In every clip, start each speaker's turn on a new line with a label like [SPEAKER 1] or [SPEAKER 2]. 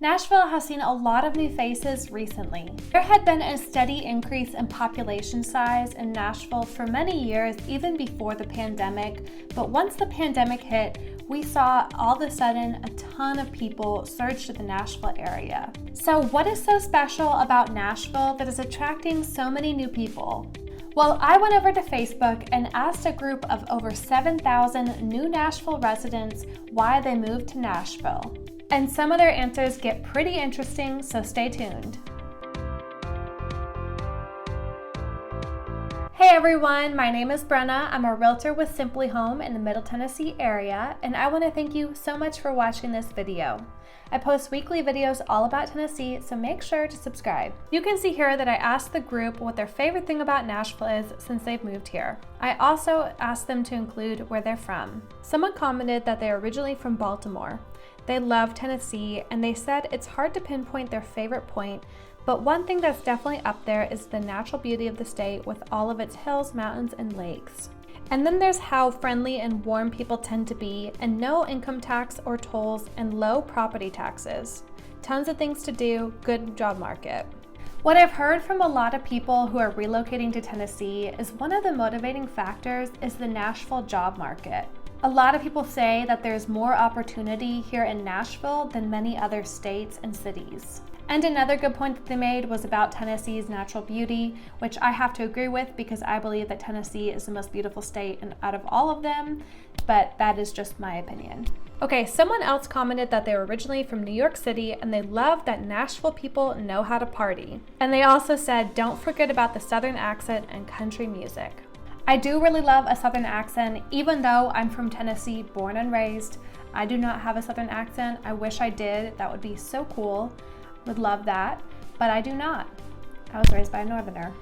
[SPEAKER 1] Nashville has seen a lot of new faces recently. There had been a steady increase in population size in Nashville for many years, even before the pandemic, but once the pandemic hit, we saw all of a sudden a ton of people surge to the Nashville area. So what is so special about Nashville that is attracting so many new people? Well, I went over to Facebook and asked a group of over 7,000 new Nashville residents why they moved to Nashville. And some of their answers get pretty interesting, so stay tuned. Hey everyone, my name is Brenna. I'm a realtor with SimpliHOM in the Middle Tennessee area, and I want to thank you so much for watching this video. I post weekly videos all about Tennessee, so make sure to subscribe. You can see here that I asked the group what their favorite thing about Nashville is since they've moved here. I also asked them to include where they're from. Someone commented that they're originally from Baltimore. They love Tennessee, and they said it's hard to pinpoint their favorite point, but one thing that's definitely up there is the natural beauty of the state with all of its hills, mountains, and lakes. And then there's how friendly and warm people tend to be, and no income tax or tolls and low property taxes. Tons of things to do, good job market. What I've heard from a lot of people who are relocating to Tennessee is one of the motivating factors is the Nashville job market. A lot of people say that there's more opportunity here in Nashville than many other states and cities. And another good point that they made was about Tennessee's natural beauty, which I have to agree with because I believe that Tennessee is the most beautiful state out of all of them, but that is just my opinion. Okay, someone else commented that they were originally from New York City and they love that Nashville people know how to party. And they also said, don't forget about the Southern accent and country music. I do really love a Southern accent, even though I'm from Tennessee, born and raised. I do not have a Southern accent. I wish I did. That would be so cool. Would love that, but I do not. I was raised by a Northerner.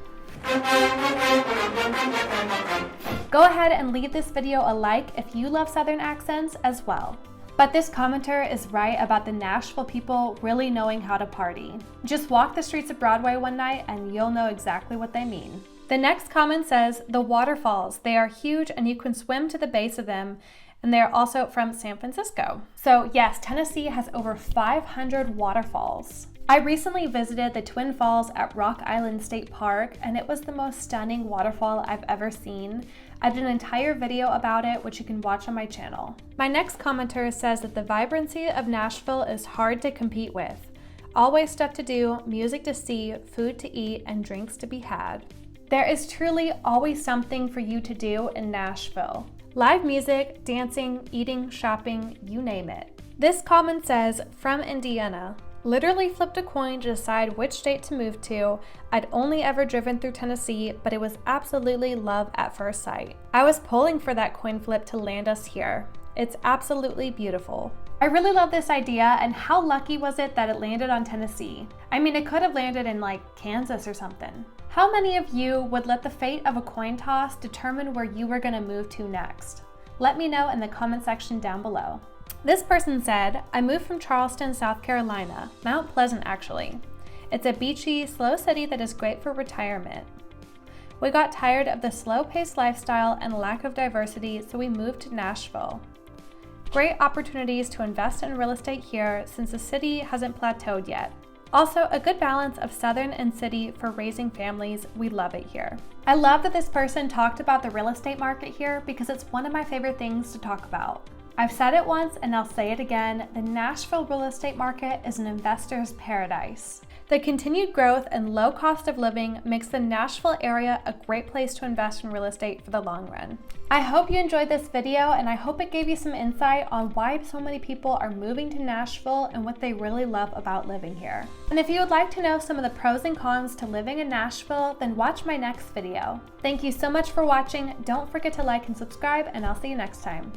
[SPEAKER 1] Go ahead and leave this video a like if you love Southern accents as well. But this commenter is right about the Nashville people really knowing how to party. Just walk the streets of Broadway one night and you'll know exactly what they mean. The next comment says, the waterfalls, they are huge and you can swim to the base of them, and they are also from San Francisco. So yes, Tennessee has over 500 waterfalls. I recently visited the Twin Falls at Rock Island State Park, and it was the most stunning waterfall I've ever seen. I did an entire video about it, which you can watch on my channel. My next commenter says that the vibrancy of Nashville is hard to compete with. Always stuff to do, music to see, food to eat, and drinks to be had. There is truly always something for you to do in Nashville. Live music, dancing, eating, shopping, you name it. This comment says, from Indiana. Literally flipped a coin to decide which state to move to. I'd only ever driven through Tennessee, but it was absolutely love at first sight. I was pulling for that coin flip to land us here. It's absolutely beautiful. I really love this idea, and how lucky was it that it landed on Tennessee? I mean, it could have landed in like Kansas or something. How many of you would let the fate of a coin toss determine where you were gonna move to next? Let me know in the comment section down below. This person said, I moved from Charleston, South Carolina, Mount Pleasant actually. It's a beachy, slow city that is great for retirement. We got tired of the slow-paced lifestyle and lack of diversity, so we moved to Nashville. Great opportunities to invest in real estate here since the city hasn't plateaued yet. Also, a good balance of southern and city for raising families. We love it here. I love that this person talked about the real estate market here because it's one of my favorite things to talk about. I've said it once and I'll say it again, the Nashville real estate market is an investor's paradise. The continued growth and low cost of living makes the Nashville area a great place to invest in real estate for the long run. I hope you enjoyed this video and I hope it gave you some insight on why so many people are moving to Nashville and what they really love about living here. And if you would like to know some of the pros and cons to living in Nashville, then watch my next video. Thank you so much for watching. Don't forget to like and subscribe, and I'll see you next time.